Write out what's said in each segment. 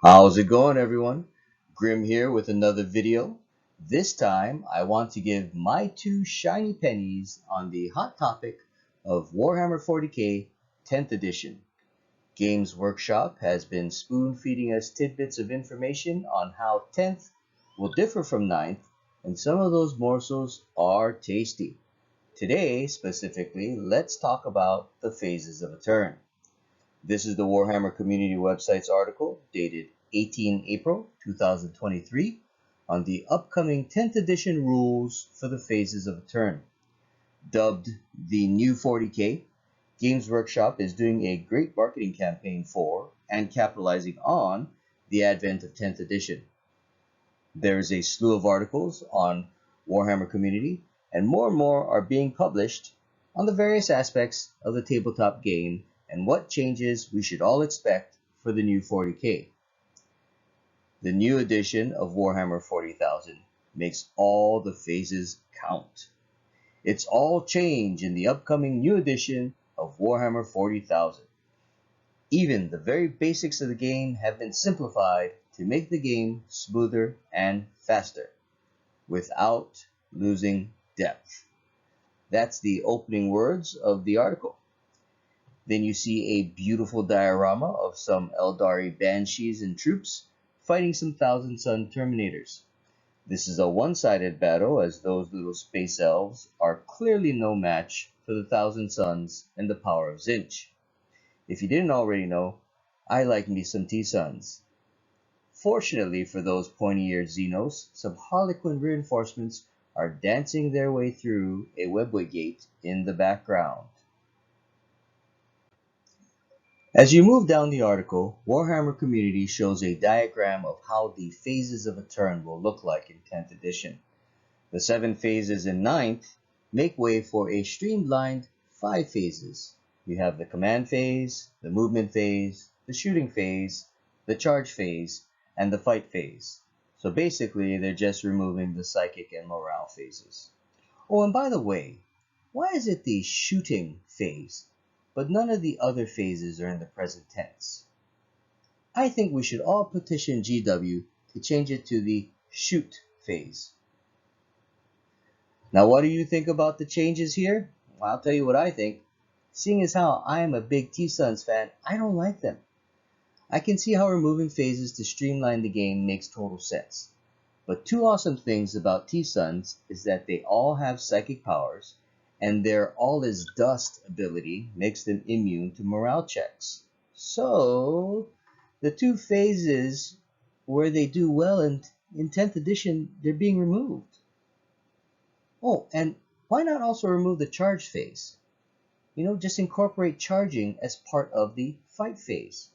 How's it going, everyone? Grim here with another video. This time, I want to give my two shiny pennies on the hot topic of Warhammer 40k 10th edition. Games Workshop has been spoon feeding us tidbits of information on how 10th will differ from 9th, and some of those morsels are tasty. Today, specifically, let's talk about the phases of a turn. This is the Warhammer Community website's article dated 18 April 2023 on the upcoming 10th edition rules for the phases of a turn. Dubbed the New 40k, Games Workshop is doing a great marketing campaign for and capitalizing on the advent of 10th edition. There is a slew of articles on Warhammer Community, and more are being published on the various aspects of the tabletop game and what changes we should all expect for the new 40k. The new edition of Warhammer 40,000 makes all the phases count. It's all change in the upcoming new edition of Warhammer 40,000. Even the very basics of the game have been simplified to make the game smoother and faster, without losing depth. That's the opening words of the article. Then you see a beautiful diorama of some Eldari banshees and troops fighting some Thousand Sun Terminators. This is a one-sided battle, as those little space elves are clearly no match for the Thousand Suns and the power of Tzeentch. If you didn't already know, I like me some T-Suns. Fortunately for those pointy-eared Xenos, some Harlequin reinforcements are dancing their way through a webway gate in the background. As you move down the article, Warhammer Community shows a diagram of how the phases of a turn will look like in 10th edition. The 7 phases in 9th make way for a streamlined 5 phases. You have the command phase, the movement phase, the shooting phase, the charge phase, and the fight phase. So basically, they're just removing the psychic and morale phases. Oh, and by the way, why is it the shooting phase, but none of the other phases are in the present tense? I think we should all petition GW to change it to the shoot phase. Now, what do you think about the changes here? Well, I'll tell you what I think. Seeing as how I am a big T-Suns fan, I don't like them. I can see how removing phases to streamline the game makes total sense. But two awesome things about T-Suns is that they all have psychic powers, and their all is dust ability makes them immune to morale checks. So, the two phases where they do well in 10th edition, they're being removed. Oh, and why not also remove the charge phase? Just incorporate charging as part of the fight phase.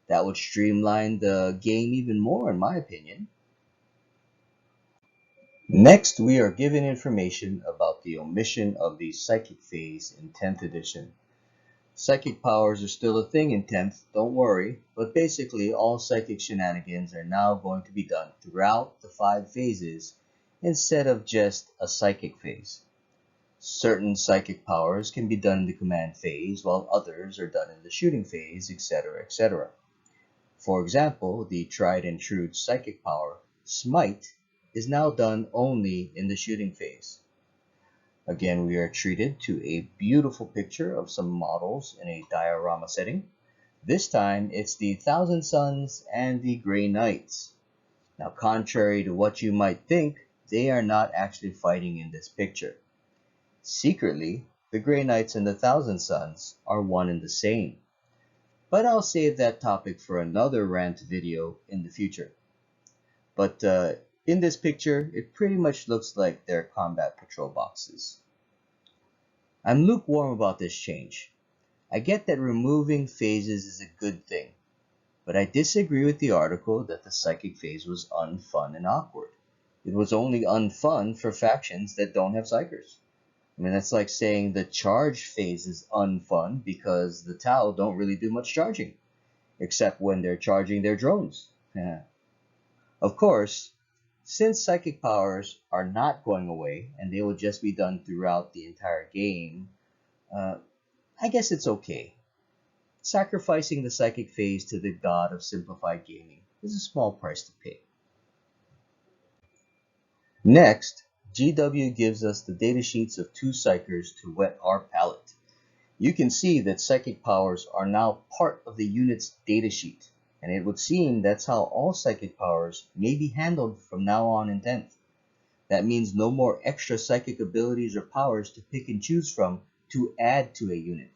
That would streamline the game even more, in my opinion. Next, we are given information about the omission of the psychic phase in 10th edition. Psychic powers are still a thing in 10th, don't worry, but basically all psychic shenanigans are now going to be done throughout the 5 phases instead of just a psychic phase. Certain psychic powers can be done in the command phase, while others are done in the shooting phase, etc., etc. For example, the tried and true psychic power, Smite, is now done only in the shooting phase. Again, we are treated to a beautiful picture of some models in a diorama setting. This time, it's the Thousand Suns and the Grey Knights. Now, contrary to what you might think, they are not actually fighting in this picture. Secretly, the Grey Knights and the Thousand Suns are one and the same. But I'll save that topic for another rant video in the future. But in this picture, it pretty much looks like their combat patrol boxes. I'm lukewarm about this change. I get that removing phases is a good thing, but I disagree with the article that the psychic phase was unfun and awkward. It was only unfun for factions that don't have psychers. I mean, that's like saying the charge phase is unfun because the Tau don't really do much charging, except when they're charging their drones. Of course, since psychic powers are not going away and they will just be done throughout the entire game, I guess it's okay. Sacrificing the psychic phase to the god of simplified gaming is a small price to pay. Next, GW gives us the datasheets of two psychers to whet our palate. You can see that psychic powers are now part of the unit's datasheet, and it would seem that's how all psychic powers may be handled from now on in 10th. That means no more extra psychic abilities or powers to pick and choose from to add to a unit.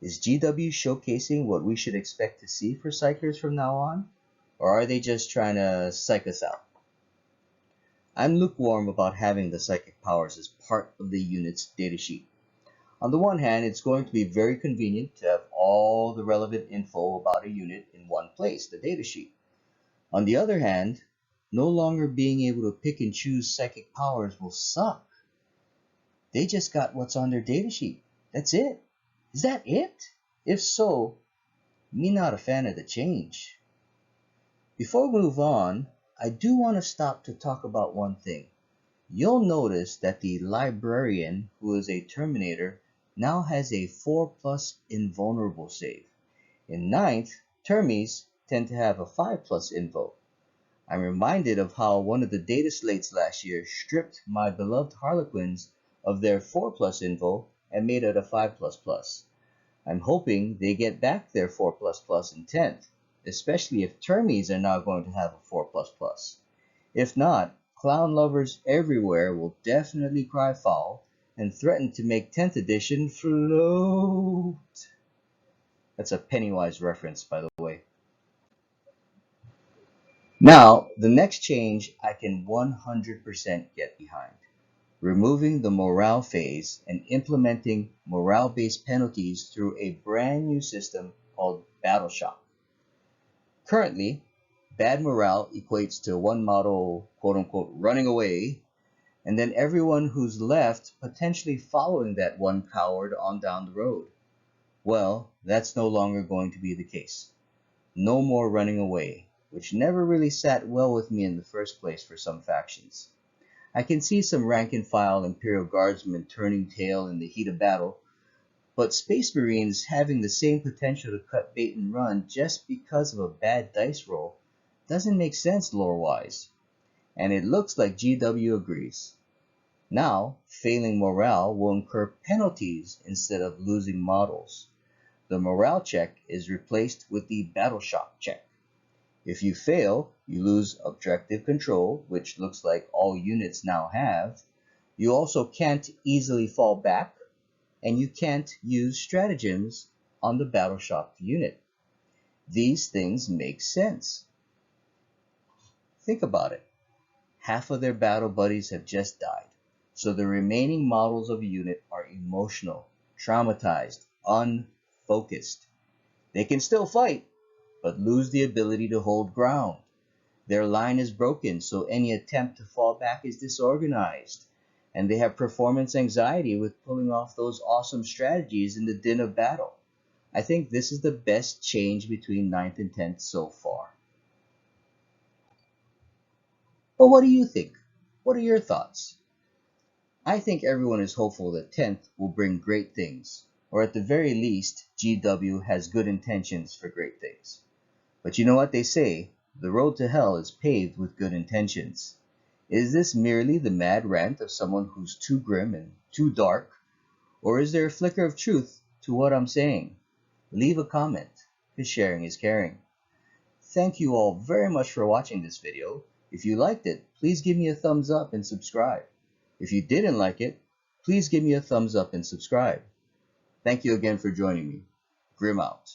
Is GW showcasing what we should expect to see for psychers from now on? Or are they just trying to psych us out? I'm lukewarm about having the psychic powers as part of the unit's datasheet. On the one hand, it's going to be very convenient to have all the relevant info about a unit in one place, the datasheet. On the other hand, no longer being able to pick and choose psychic powers will suck. They just got what's on their datasheet. That's it. Is that it? If so, me not a fan of the change. Before we move on, I do want to stop to talk about one thing. You'll notice that the librarian, who is a Terminator, now has a 4+ invulnerable save. In 9th, Termies tend to have a 5+ invo. I'm reminded of how one of the data slates last year stripped my beloved Harlequins of their 4+ invo and made it a 5++. I'm hoping they get back their 4++ in 10th, especially if Termies are now going to have a 4++. If not, clown lovers everywhere will definitely cry foul and threaten to make 10th edition float. That's a Pennywise reference, by the way. Now, the next change I can 100% get behind. Removing the morale phase and implementing morale-based penalties through a brand new system called Battle Shock. Currently, bad morale equates to one model quote-unquote running away, and then everyone who's left potentially following that one coward on down the road. Well, that's no longer going to be the case. No more running away, which never really sat well with me in the first place for some factions. I can see some rank-and-file Imperial Guardsmen turning tail in the heat of battle, but Space Marines having the same potential to cut bait and run just because of a bad dice roll doesn't make sense lore-wise. And it looks like GW agrees. Now, failing morale will incur penalties instead of losing models. The morale check is replaced with the battle shock check. If you fail, you lose objective control, which looks like all units now have. You also can't easily fall back, and you can't use stratagems on the battle shocked unit. These things make sense. Think about it. Half of their battle buddies have just died, so the remaining models of a unit are emotional, traumatized, unfocused. They can still fight, but lose the ability to hold ground. Their line is broken, so any attempt to fall back is disorganized, and they have performance anxiety with pulling off those awesome strategies in the din of battle. I think this is the best change between 9th and 10th so far. But what do you think? What are your thoughts? I think everyone is hopeful that 10th will bring great things, or at the very least, GW has good intentions for great things. But you know what they say, the road to hell is paved with good intentions. Is this merely the mad rant of someone who's too grim and too dark, or is there a flicker of truth to what I'm saying? Leave a comment, because sharing is caring. Thank you all very much for watching this video. If you liked it, please give me a thumbs up and subscribe. If you didn't like it, please give me a thumbs up and subscribe. Thank you again for joining me. Grim out.